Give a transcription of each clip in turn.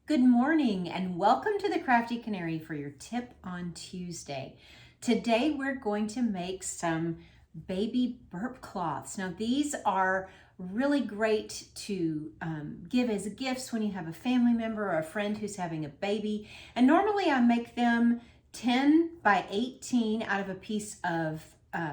Good morning and welcome to the Crafty Canary for your tip on Tuesday. Today we're going to make some baby burp cloths. Now these are really great to give as gifts when you have a family member or a friend who's having a baby. And normally I make them 10 by 18 out of a piece of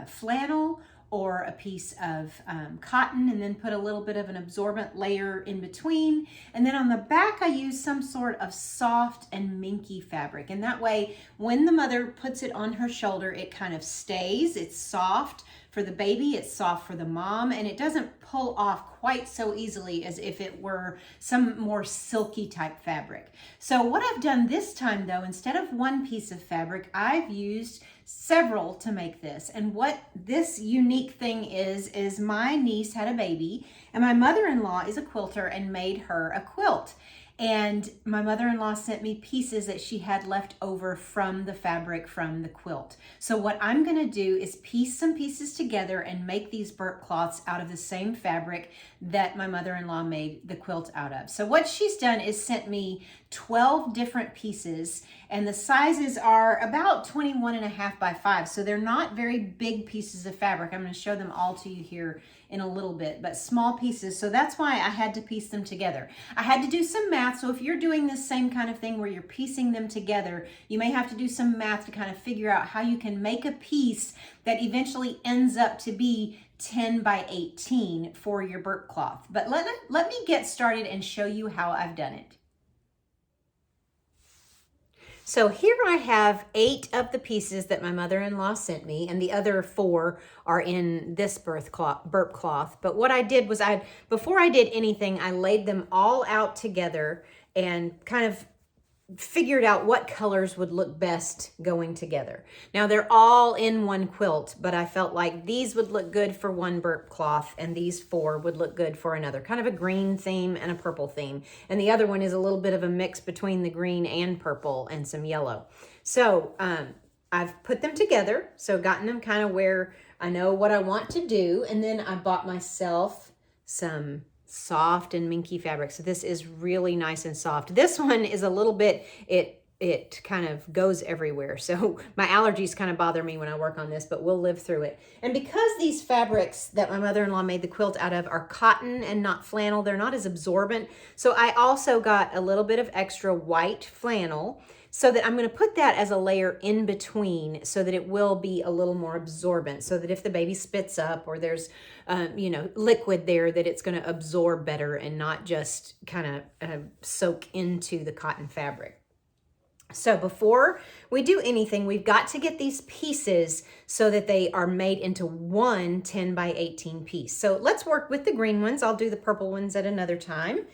flannel or a piece of cotton, and then put a little bit of an absorbent layer in between. And then on the back, I use some sort of soft and minky fabric. And that way, when the mother puts it on her shoulder, it kind of stays. It's soft for the baby, it's soft for the mom, and it doesn't pull off quite so easily as if it were some more silky type fabric. So what I've done this time though, instead of one piece of fabric, I've used several to make this. And what this unique thing is my niece had a baby and my mother-in-law is a quilter and made her a quilt. And my mother-in-law sent me pieces that she had left over from the fabric from the quilt. So what I'm gonna do is piece some pieces together and make these burp cloths out of the same fabric that my mother-in-law made the quilt out of. So what she's done is sent me 12 different pieces, and the sizes are about 21.5 by 5. So they're not very big pieces of fabric. I'm gonna show them all to you here in a little bit, but small pieces. So that's why I had to piece them together. I had to do some math. So if you're doing this same kind of thing where you're piecing them together, you may have to do some math to kind of figure out how you can make a piece that eventually ends up to be 10 by 18 for your burp cloth. But let me get started and show you how I've done it. So here I have 8 of the pieces that my mother-in-law sent me, and the other 4 are in this burp cloth. But what I did was before I did anything, I laid them all out together and kind of figured out what colors would look best going together. Now they're all in one quilt, but I felt like these would look good for one burp cloth and these 4 would look good for another, kind of a green theme and a purple theme. And the other one is a little bit of a mix between the green and purple and some yellow. So I've put them together, so gotten them kind of where I know what I want to do. And then I bought myself some soft and minky fabric. So this is really nice and soft. This one is a little bit, it kind of goes everywhere. So my allergies kind of bother me when I work on this, but we'll live through it. And because these fabrics that my mother-in-law made the quilt out of are cotton and not flannel, they're not as absorbent. So I also got a little bit of extra white flannel, so that I'm going to put that as a layer in between so that it will be a little more absorbent, so that if the baby spits up or there's liquid there, that it's going to absorb better and not just kind of soak into the cotton fabric. So before we do anything, we've got to get these pieces so that they are made into one 10 by 18 piece. So let's work with the green ones. I'll do the purple ones at another time.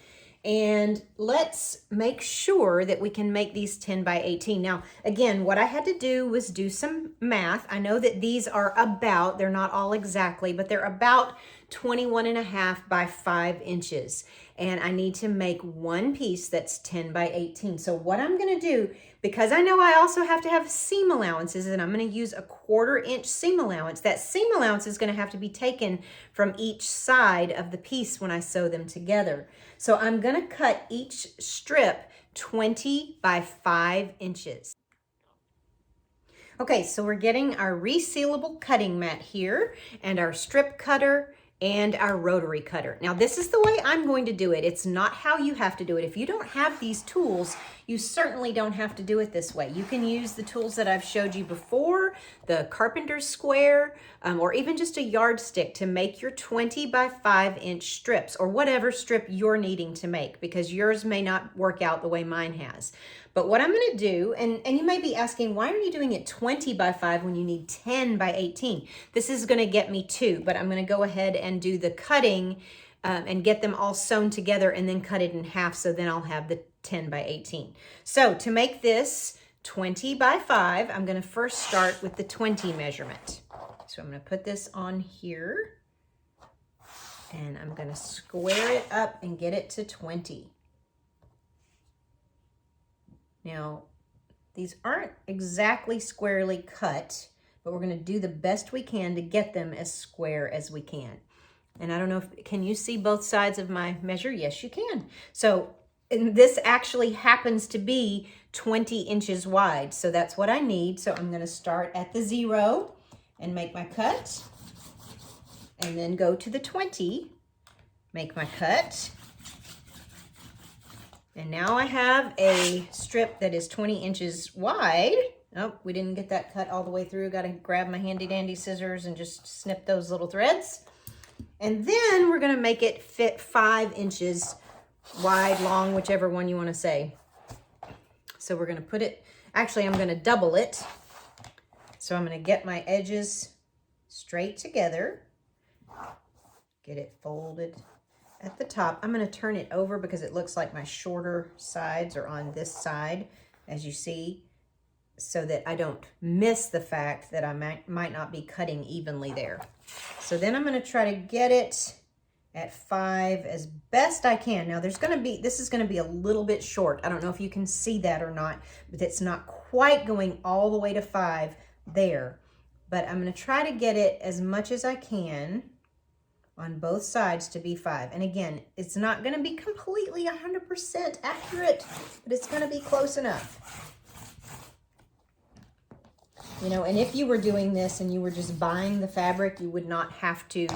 And let's make sure that we can make these 10 by 18. Now, again, what I had to do was do some math. I know that these are about, they're not all exactly, but they're about 21.5 by 5 inches. And I need to make one piece that's 10 by 18. So what I'm gonna do, because I know I also have to have seam allowances, and I'm gonna use a 1/4 inch seam allowance. That seam allowance is gonna have to be taken from each side of the piece when I sew them together. So I'm gonna cut each strip 20 by 5 inches. Okay, so we're getting our resealable cutting mat here and our strip cutter and our rotary cutter. Now this is the way I'm going to do it. It's not how you have to do it. If you don't have these tools, you certainly don't have to do it this way. You can use the tools that I've showed you before, the carpenter's square, or even just a yardstick to make your 20 by 5 inch strips, or whatever strip you're needing to make, because yours may not work out the way mine has. But what I'm gonna do, and you may be asking, why are you doing it 20 by 5 when you need 10 by 18? This is gonna get me 2, but I'm gonna go ahead and do the cutting and get them all sewn together and then cut it in half, so then I'll have the 10 by 18. So to make this 20 by 5, I'm gonna first start with the 20 measurement. So I'm gonna put this on here and I'm gonna square it up and get it to 20. Now, these aren't exactly squarely cut, but we're gonna do the best we can to get them as square as we can. And I don't know can you see both sides of my measure? Yes, you can. So And this actually happens to be 20 inches wide. So that's what I need. So I'm going to start at the 0 and make my cut. And then go to the 20, make my cut. And now I have a strip that is 20 inches wide. Oh, we didn't get that cut all the way through. Got to grab my handy dandy scissors and just snip those little threads. And then we're going to make it fit 5 inches wide, long, whichever one you want to say. So we're going to put it, actually I'm going to double it. So I'm going to get my edges straight together. Get it folded at the top. I'm going to turn it over because it looks like my shorter sides are on this side, as you see, so that I don't miss the fact that I might not be cutting evenly there. So then I'm going to try to get it at 5 as best I can. Now this is going to be a little bit short. I don't know if you can see that or not, but it's not quite going all the way to 5 there. But I'm going to try to get it as much as I can on both sides to be 5. And again, it's not going to be completely 100% accurate, but it's going to be close enough. You know, and if you were doing this and you were just buying the fabric, you would not have to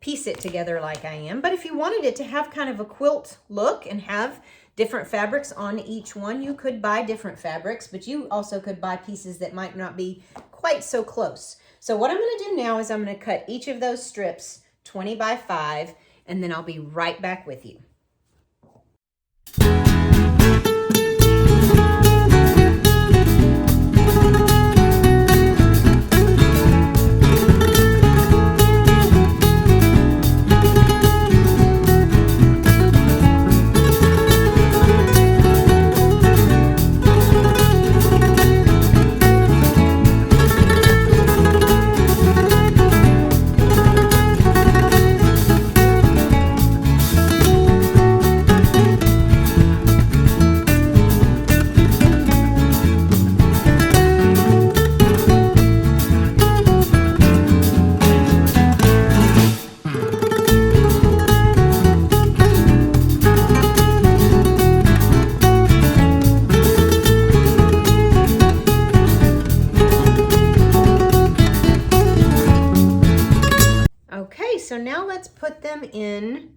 piece it together like I am. But if you wanted it to have kind of a quilt look and have different fabrics on each one, you could buy different fabrics, but you also could buy pieces that might not be quite so close. So what I'm going to do now is I'm going to cut each of those strips 20 by 5, and then I'll be right back with you. So now let's put them in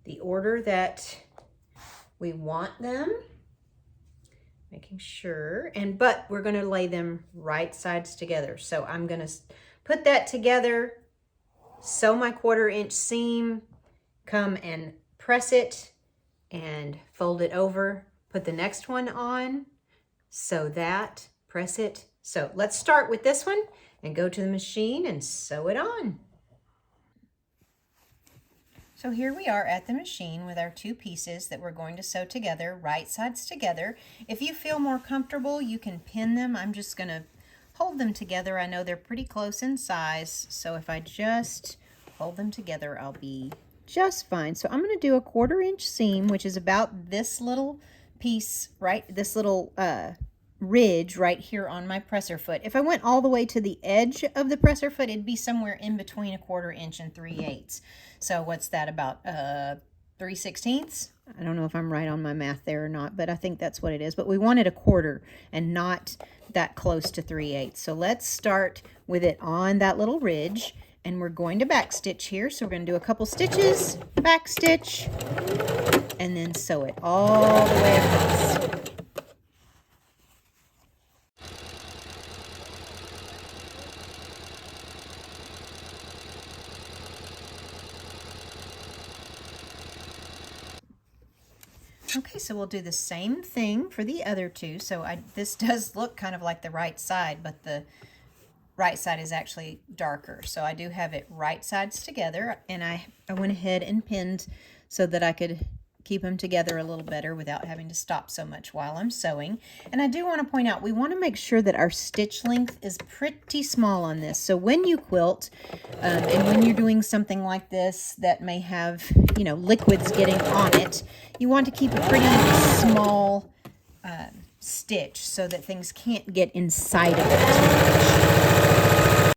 the order that we want them, making sure, but we're going to lay them right sides together. So I'm going to put that together, sew my 1/4 inch seam, come and press it and fold it over, put the next one on, sew that, press it. So let's start with this one and go to the machine and sew it on. So here we are at the machine with our 2 pieces that we're going to sew together, right sides together. If you feel more comfortable, you can pin them. I'm just going to hold them together. I know they're pretty close in size, so if I just hold them together, I'll be just fine. So I'm going to do a 1/4 inch seam, which is about this little piece, right? This little ridge right here on my presser foot. If I went all the way to the edge of the presser foot, it'd be somewhere in between a 1/4 inch and 3/8. So what's that, about 3/16? I don't know if I'm right on my math there or not, but I think that's what it is. But we wanted a 1/4 and not that close to 3/8. So let's start with it on that little ridge, and we're going to back stitch here. So we're going to do a couple stitches, back stitch, and then sew it all the way across. Okay, so we'll do the same thing for the other 2. So this does look kind of like the right side, but the right side is actually darker. So I do have it right sides together, and I went ahead and pinned so that I could keep them together a little better without having to stop so much while I'm sewing. And I do want to point out, we want to make sure that our stitch length is pretty small on this. So when you quilt, and when you're doing something like this that may have, you know, liquids getting on it, you want to keep a pretty small stitch so that things can't get inside of it too much.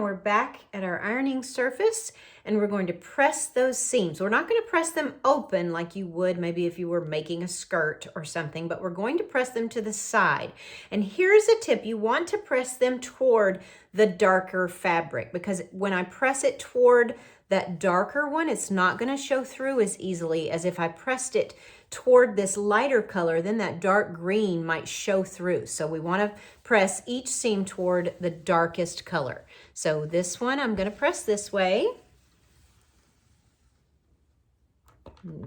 now we're back at our ironing surface and we're going to press those seams. We're not going to press them open like you would maybe if you were making a skirt or something, but we're going to press them to the side. And here's a tip. You want to press them toward the darker fabric, because when I press it toward that darker one, it's not going to show through as easily as if I pressed it toward this lighter color. Then that dark green might show through. So we want to press each seam toward the darkest color. So this one I'm going to press this way.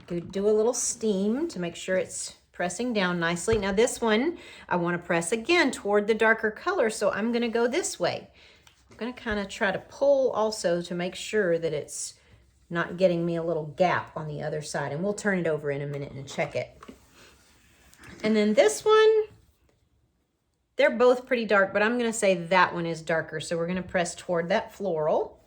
Do a little steam to make sure it's pressing down nicely. Now this one I want to press again toward the darker color, so I'm going to go this way. I'm going to kind of try to pull also to make sure that it's not getting me a little gap on the other side, and we'll turn it over in a minute and check it. And then this one, they're both pretty dark, but I'm going to say that one is darker, so we're going to press toward that floral.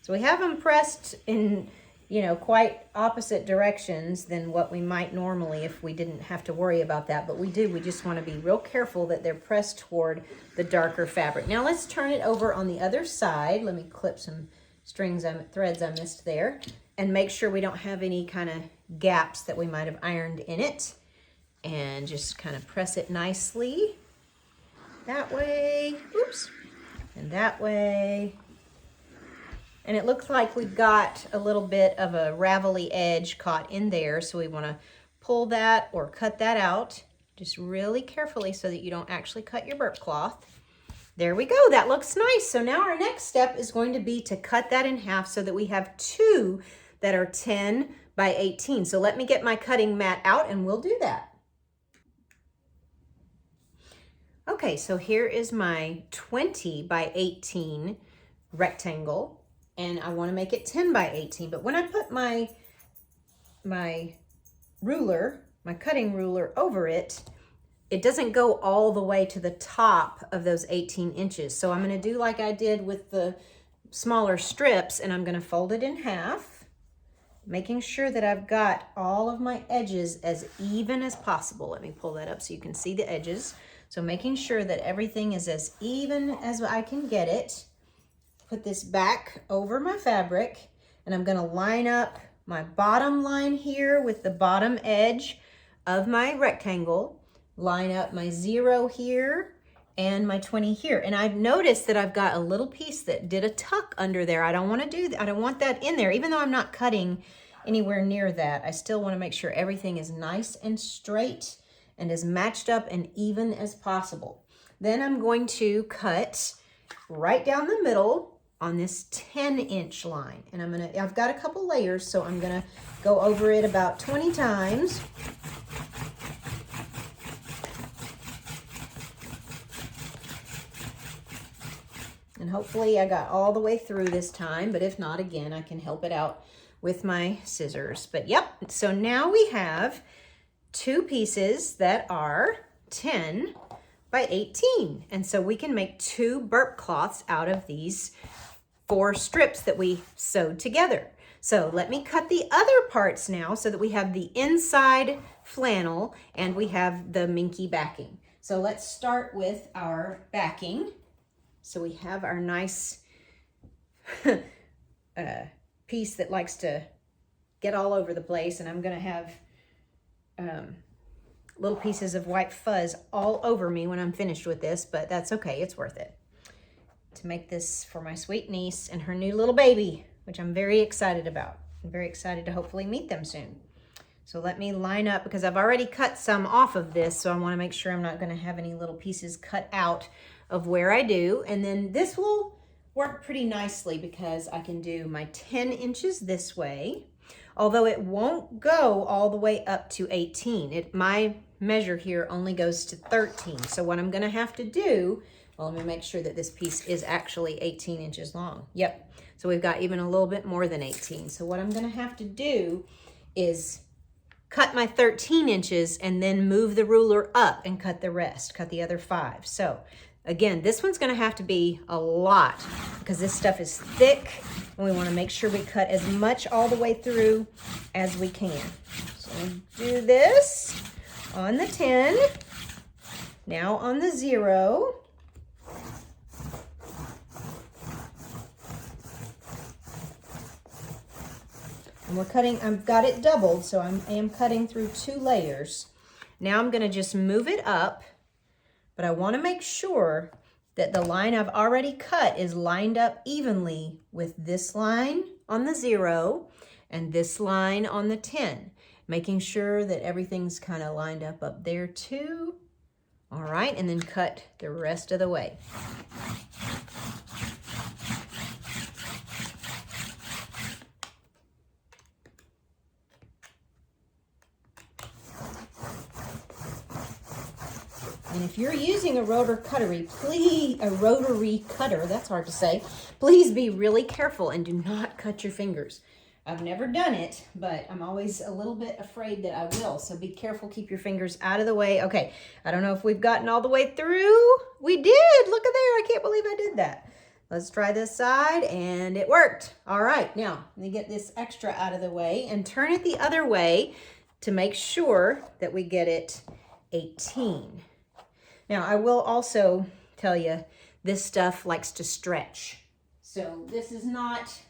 So we have them pressed in, you know, quite opposite directions than what we might normally if we didn't have to worry about that, but we do. We just want to be real careful that they're pressed toward the darker fabric. Now let's turn it over on the other side. Let me clip some threads I missed there, and make sure we don't have any kind of gaps that we might have ironed in it, and just kind of press it nicely that way, oops, and that way. And it looks like we've got a little bit of a ravelly edge caught in there, so we want to pull that or cut that out just really carefully so that you don't actually cut your burp cloth. There we go, that looks nice. So now our next step is going to be to cut that in half so that we have two that are 10 by 18. So let me get my cutting mat out and we'll do that. Okay, so here is my 20 by 18 rectangle, and I want to make it 10 by 18. But when I put my ruler, my cutting ruler over it, it doesn't go all the way to the top of those 18 inches. So I'm going to do like I did with the smaller strips, and I'm going to fold it in half, making sure that I've got all of my edges as even as possible. Let me pull that up so you can see the edges. So making sure that everything is as even as I can get it. Put this back over my fabric, and I'm going to line up my bottom line here with the bottom edge of my rectangle. Line up my 0 here and my 20 here. And I've noticed that I've got a little piece that did a tuck under there. I don't want to do that. I don't want that in there. Even though I'm not cutting anywhere near that, I still want to make sure everything is nice and straight and as matched up and even as possible. Then I'm going to cut right down the middle on this 10-inch line. And I've got a couple layers, so I'm gonna go over it about 20 times. And hopefully I got all the way through this time, but if not, again, I can help it out with my scissors. But yep, so now we have two pieces that are 10 by 18. And so we can make two burp cloths out of these 4 strips that we sewed together. So let me cut the other parts now so that we have the inside flannel and we have the minky backing. So let's start with our backing. So we have our nice piece that likes to get all over the place, and I'm going to have little pieces of white fuzz all over me when I'm finished with this, but that's okay, it's worth it. To make this for my sweet niece and her new little baby, which I'm very excited about. I'm very excited to hopefully meet them soon. So let me line up, because I've already cut some off of this, so I want to make sure I'm not going to have any little pieces cut out of where I do. And then this will work pretty nicely because I can do my 10 inches this way, although it won't go all the way up to 18. My measure here only goes to 13. So what I'm going to have to do, well, let me make sure that this piece is actually 18 inches long. Yep. So we've got even a little bit more than 18. So what I'm going to have to do is cut my 13 inches and then move the ruler up and cut the rest, cut the other 5. So again, this one's going to have to be a lot because this stuff is thick and we want to make sure we cut as much all the way through as we can. So we'll do this on the 10, now on the 0. And we're cutting, I've got it doubled, so I am cutting through 2 layers. Now I'm gonna just move it up, but I wanna make sure that the line I've already cut is lined up evenly with this line on the 0 and this line on the 10, making sure that everything's kind of lined up there too. All right, and then cut the rest of the way. And if you're using a rotary cutter, that's hard to say, please be really careful and do not cut your fingers. I've never done it, but I'm always a little bit afraid that I will. So be careful, keep your fingers out of the way. Okay, I don't know if we've gotten all the way through. We did, look at there, I can't believe I did that. Let's try this side, and it worked. All right, now let me get this extra out of the way and turn it the other way to make sure that we get it 18. Now, I will also tell you, this stuff likes to stretch. So this is not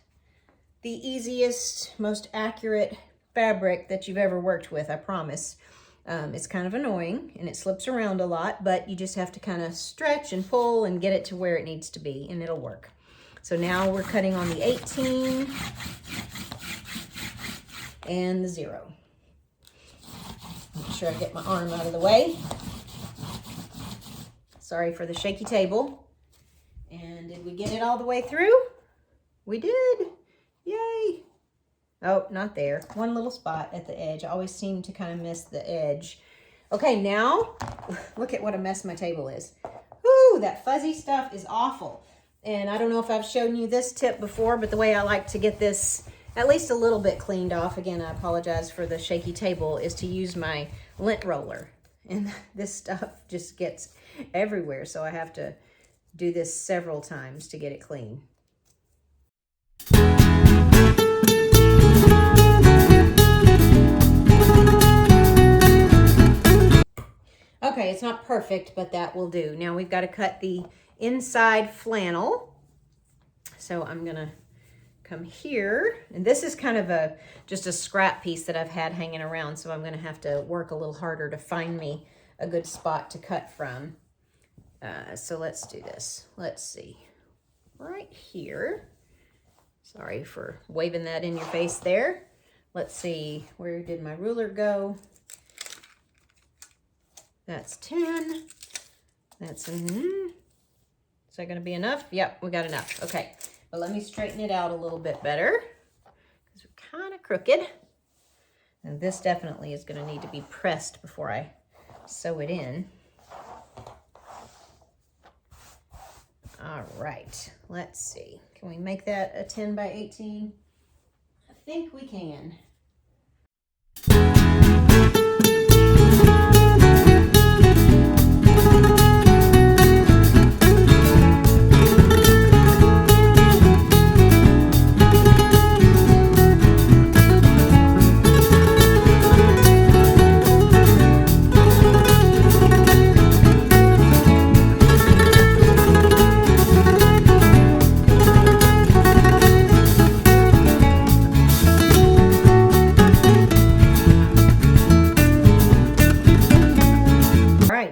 the easiest, most accurate fabric that you've ever worked with, I promise. It's kind of annoying, and it slips around a lot, but you just have to kind of stretch and pull and get it to where it needs to be, and it'll work. So now we're cutting on the 18 and the 0. Make sure I get my arm out of the way. Sorry for the shaky table. And did we get it all the way through? We did. Yay. Oh, not there. One little spot at the edge. I always seem to kind of miss the edge. Okay, now look at what a mess my table is. Whoo, that fuzzy stuff is awful. And I don't know if I've shown you this tip before, but the way I like to get this at least a little bit cleaned off, again, I apologize for the shaky table, is to use my lint roller. And this stuff just gets everywhere, so I have to do this several times to get it clean. Okay, it's not perfect, but that will do. Now we've got to cut the inside flannel. So I'm gonna come here, and this is kind of just a scrap piece that I've had hanging around, so I'm gonna have to work a little harder to find me a good spot to cut from. So let's do this. Let's see, right here. Sorry for waving that in your face there. Let's see, where did my ruler go? That's 10. That's, is that gonna be enough? Yep, we got enough, okay. But let me straighten it out a little bit better because we're kind of crooked. And this definitely is gonna need to be pressed before I sew it in. All right, let's see. Can we make that a 10 by 18? I think we can.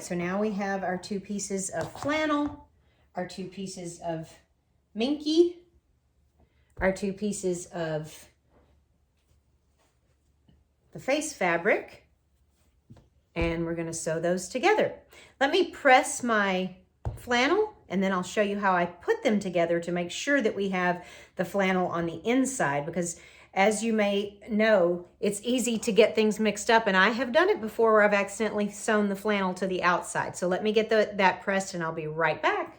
So now we have our 2 pieces of flannel, our 2 pieces of minky, our 2 pieces of the face fabric, and we're going to sew those together. Let me press my flannel, and then I'll show you how I put them together to make sure that we have the flannel on the inside, because as you may know, it's easy to get things mixed up, and I have done it before where I've accidentally sewn the flannel to the outside. So let me get that pressed, and I'll be right back.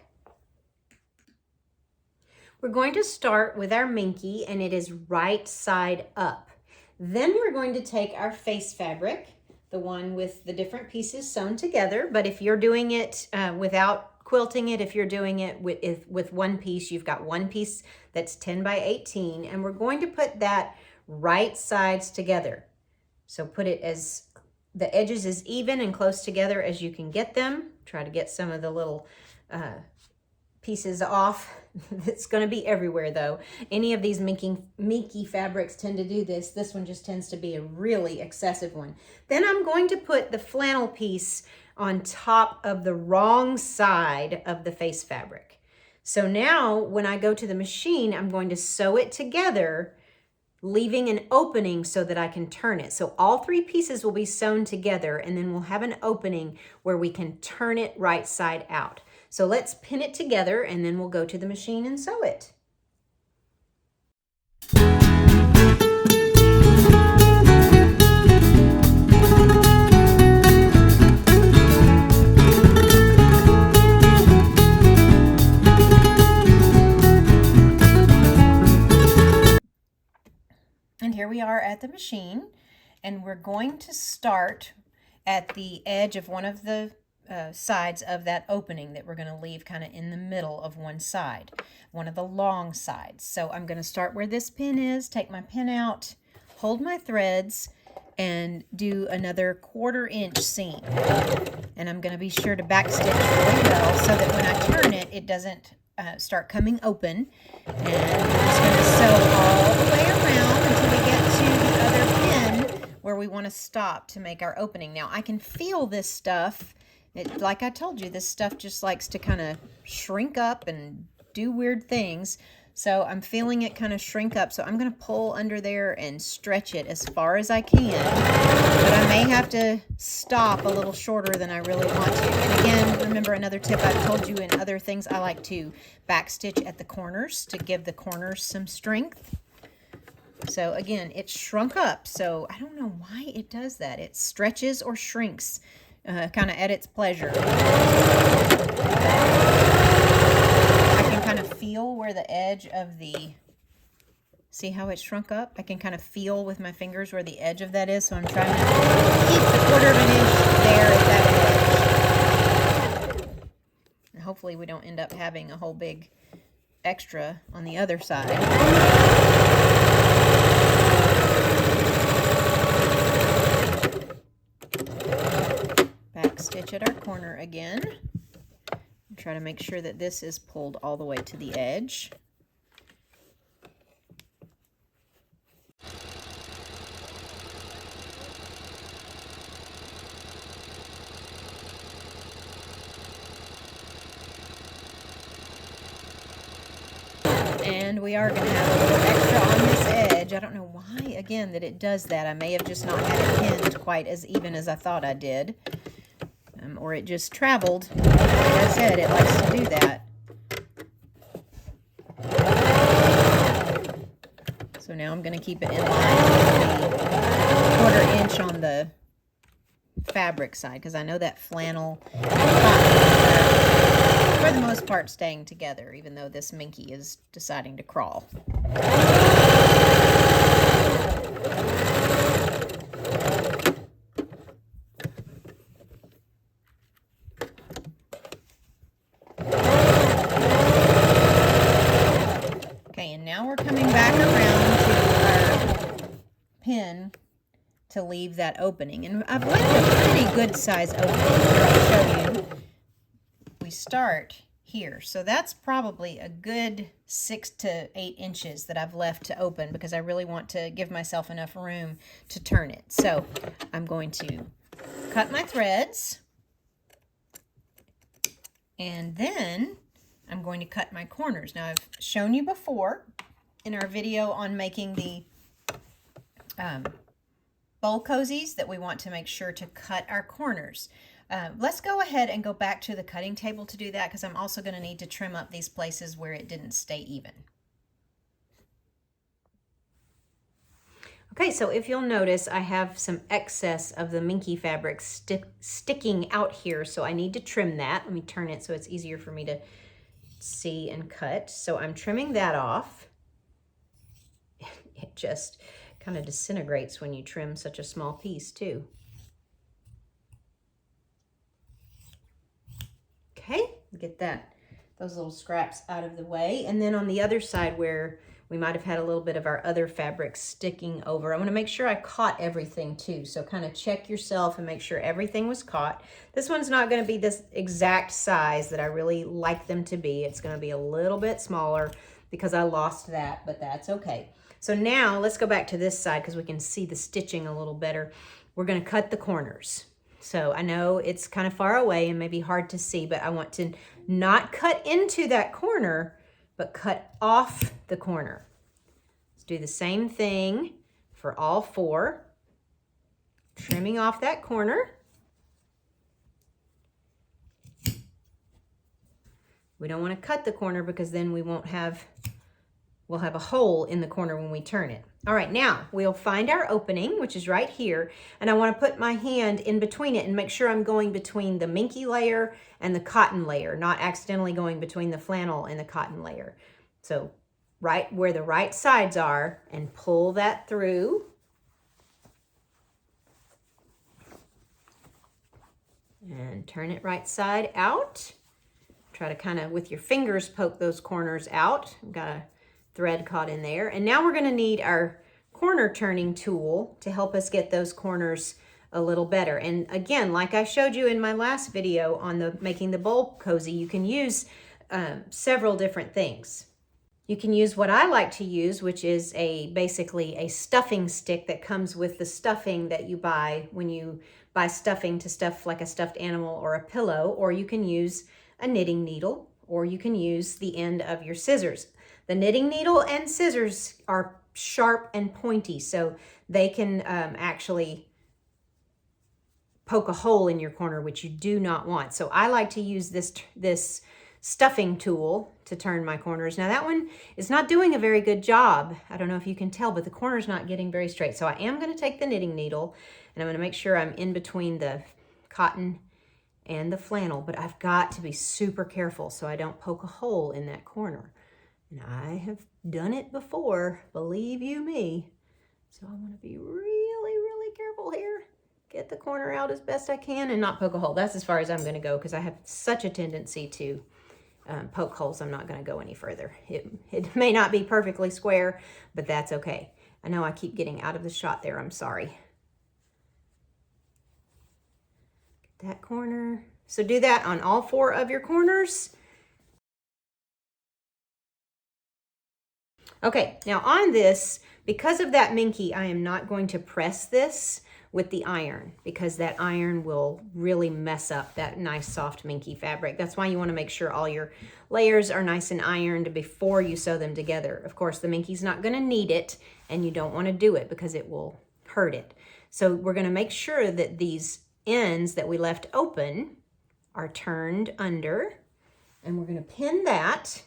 We're going to start with our minky, and it is right side up. Then we're going to take our face fabric, the one with the different pieces sewn together, but if you're doing it without quilting it, if you're doing it with one piece, you've got one piece that's 10 by 18, and we're going to put that right sides together. So put it as the edges as even and close together as you can get them. Try to get some of the little pieces off. It's going to be everywhere though. Any of these minky fabrics tend to do this. This one just tends to be a really excessive one. Then I'm going to put the flannel piece on top of the wrong side of the face fabric. So now when I go to the machine, I'm going to sew it together, leaving an opening so that I can turn it. So all three pieces will be sewn together, and then we'll have an opening where we can turn it right side out. So let's pin it together, and then we'll go to the machine and sew it. And here we are at the machine, and we're going to start at the edge of one of the sides of that opening that we're going to leave kind of in the middle of one side, one of the long sides. So I'm going to start where this pin is, take my pin out, hold my threads, and do another 1/4 inch seam. And I'm going to be sure to backstitch really well so that when I turn it, it doesn't start coming open. And I'm just going to sew all the way around until we get to the other pin where we want to stop to make our opening. Now I can feel this stuff. Like I told you, this stuff just likes to kind of shrink up and do weird things. So I'm feeling it kind of shrink up. So I'm going to pull under there and stretch it as far as I can. But I may have to stop a little shorter than I really want to. And again, remember another tip I've told you in other things, I like to backstitch at the corners to give the corners some strength. So again, it's shrunk up. So I don't know why it does that. It stretches or shrinks kind of at its pleasure. I can kind of feel where the edge of the, see how it shrunk up? I can kind of feel with my fingers where the edge of that is. So I'm trying to keep the 1/4 inch there at that edge. And hopefully we don't end up having a whole big extra on the other side. Stitch at our corner again. Try to make sure that this is pulled all the way to the edge. And we are going to have a little extra on this edge. I don't know why, again, that it does that. I may have just not had it pinned quite as even as I thought I did. Or it just traveled. Like I said, it likes to do that. So now I'm going to keep it in line with the 1/4 inch on the fabric side, because I know that flannel is, for the most part, staying together, even though this minky is deciding to crawl. Now we're coming back around to our pin to leave that opening. And I've left a pretty good size opening. Here, I'll show you. We start here. So that's probably a good 6 to 8 inches that I've left to open because I really want to give myself enough room to turn it. So I'm going to cut my threads. And then I'm going to cut my corners. Now I've shown you before in our video on making the bowl cozies that we want to make sure to cut our corners. Let's go ahead and go back to the cutting table to do that, because I'm also going to need to trim up these places where it didn't stay even. Okay, so if you'll notice, I have some excess of the minky fabric sticking out here, so I need to trim that. Let me turn it so it's easier for me to see and cut. So I'm trimming that off. It just kind of disintegrates when you trim such a small piece too. Okay, get those little scraps out of the way. And then on the other side where We might have had a little bit of our other fabric sticking over. I want to make sure I caught everything too. So kind of check yourself and make sure everything was caught. This one's not going to be this exact size that I really like them to be. It's going to be a little bit smaller because I lost that, but that's okay. So now let's go back to this side because we can see the stitching a little better. We're going to cut the corners. So I know it's kind of far away and maybe hard to see, but I want to not cut into that corner, but cut off the corner. Let's do the same thing for all 4. Trimming off that corner. We don't want to cut the corner because then we'll have a hole in the corner when we turn it. All right, now we'll find our opening, which is right here, and I want to put my hand in between it and make sure I'm going between the minky layer and the cotton layer, not accidentally going between the flannel and the cotton layer. So right where the right sides are, and pull that through. And turn it right side out. Try to kind of, with your fingers, poke those corners out. I've got a thread caught in there. And now we're going to need our corner turning tool to help us get those corners a little better. And again, like I showed you in my last video on the making the bowl cozy, you can use several different things. You can use what I like to use, which is basically a stuffing stick that comes with the stuffing that you buy when you buy stuffing to stuff like a stuffed animal or a pillow, or you can use a knitting needle, or you can use the end of your scissors. The knitting needle and scissors are sharp and pointy, so they can actually poke a hole in your corner, which you do not want. So I like to use this stuffing tool to turn my corners. Now that one is not doing a very good job. I don't know if you can tell, but the corner's not getting very straight. So I am going to take the knitting needle and I'm going to make sure I'm in between the cotton and the flannel, but I've got to be super careful so I don't poke a hole in that corner. And I have done it before, believe you me. So I want to be really, really careful here. Get the corner out as best I can and not poke a hole. That's as far as I'm going to go because I have such a tendency to poke holes. I'm not going to go any further. It may not be perfectly square, but that's okay. I know I keep getting out of the shot there. I'm sorry. Get that corner. So do that on all 4 of your corners. Okay, now on this, because of that minky, I am not going to press this with the iron because that iron will really mess up that nice soft minky fabric. That's why you want to make sure all your layers are nice and ironed before you sew them together. Of course, the minky's not going to need it and you don't want to do it because it will hurt it. So we're going to make sure that these ends that we left open are turned under, and we're going to pin that.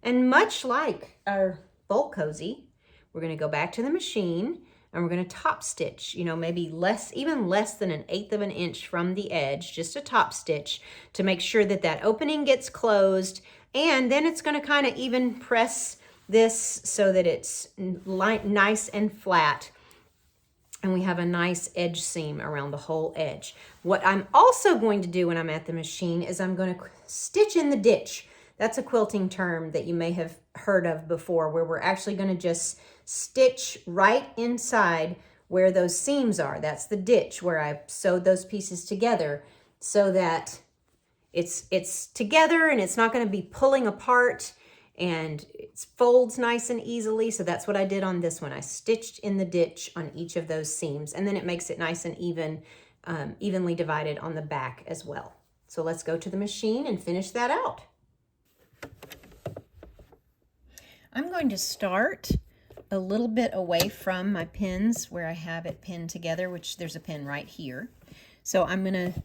And much like our bowl cozy, we're going to go back to the machine and we're going to top stitch, you know, maybe even less than 1/8 of an inch from the edge, just a top stitch to make sure that that opening gets closed. And then it's going to kind of even press this so that it's nice and flat. And we have a nice edge seam around the whole edge. What I'm also going to do when I'm at the machine is I'm going to stitch in the ditch. That's a quilting term that you may have heard of before, where we're actually going to just stitch right inside where those seams are. That's the ditch where I sewed those pieces together so that it's together and it's not going to be pulling apart and it folds nice and easily. So that's what I did on this one. I stitched in the ditch on each of those seams, and then it makes it nice and evenly divided on the back as well. So let's go to the machine and finish that out. I'm going to start a little bit away from my pins where I have it pinned together, which there's a pin right here. So I'm going to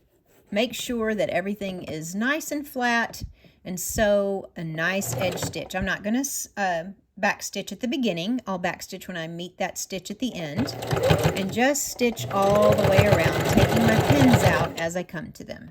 make sure that everything is nice and flat and sew a nice edge stitch. I'm not going to back stitch at the beginning. I'll back stitch when I meet that stitch at the end, and just stitch all the way around, taking my pins out as I come to them.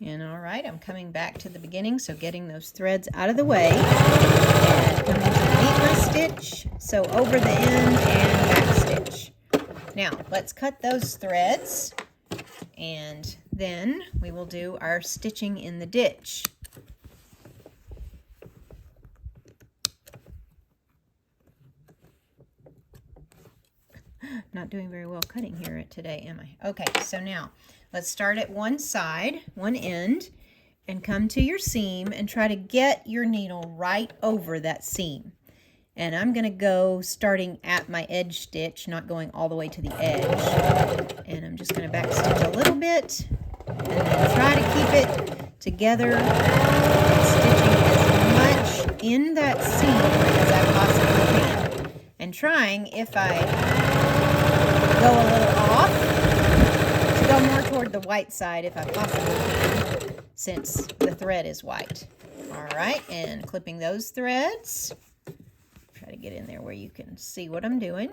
And all right, I'm coming back to the beginning, so getting those threads out of the way. And coming to meet my stitch, so over the end and back stitch. Now, let's cut those threads, and then we will do our stitching in the ditch. Not doing very well cutting here today, am I? Okay, so now let's start at one side, one end, and come to your seam and try to get your needle right over that seam. And I'm going to go starting at my edge stitch, not going all the way to the edge. And I'm just going to back stitch a little bit and then try to keep it together and stitching as much in that seam as I possibly can. And trying, if I go a little off, to go more toward the white side if I possibly can, since the thread is white. All right, and clipping those threads. Try to get in there where you can see what I'm doing.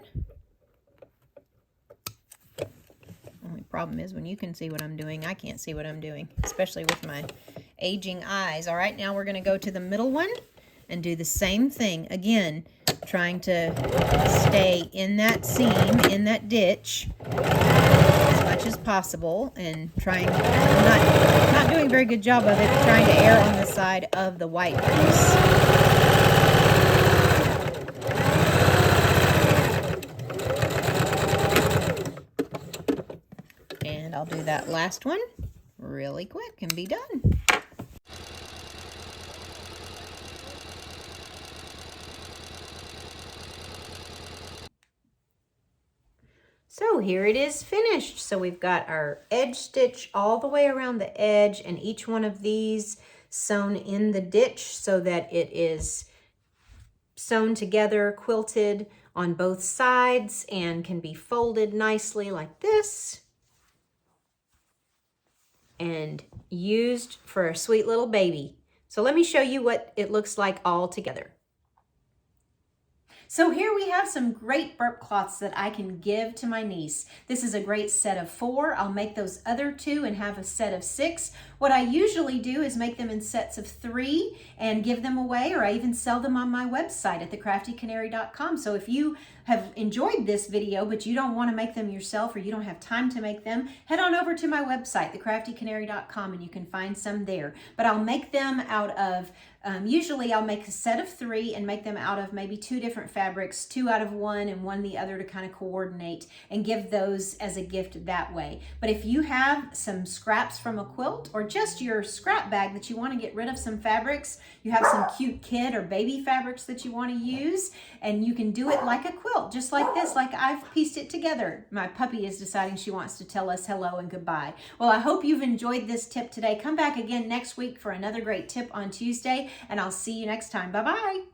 Only problem is when you can see what I'm doing, I can't see what I'm doing, especially with my aging eyes. All right, now we're going to go to the middle one and do the same thing. Again, trying to stay in that seam, in that ditch, as much as possible, and trying, not doing a very good job of it, trying to err on the side of the white piece. And I'll do that last one really quick and be done. So here it is finished. So we've got our edge stitch all the way around the edge, and each one of these sewn in the ditch so that it is sewn together, quilted on both sides, and can be folded nicely like this and used for a sweet little baby. So let me show you what it looks like all together. So here we have some great burp cloths that I can give to my niece. This is a great set of 4. I'll make those other 2 and have a set of 6. What I usually do is make them in sets of 3 and give them away, or I even sell them on my website at thecraftycanary.com. So if you have enjoyed this video but you don't want to make them yourself, or you don't have time to make them, head on over to my website, thecraftycanary.com, and you can find some there. But I'll make them out of usually I'll make a set of 3 and make them out of maybe 2 different fabrics, 2 out of one and one the other, to kind of coordinate, and give those as a gift that way. But if you have some scraps from a quilt, or just your scrap bag that you want to get rid of some fabrics, you have some cute kid or baby fabrics that you want to use, and you can do it like a quilt, just like this, like I've pieced it together. My puppy is deciding she wants to tell us hello and goodbye. Well, I hope you've enjoyed this tip today. Come back again next week for another great tip on Tuesday, and I'll see you next time. Bye-bye.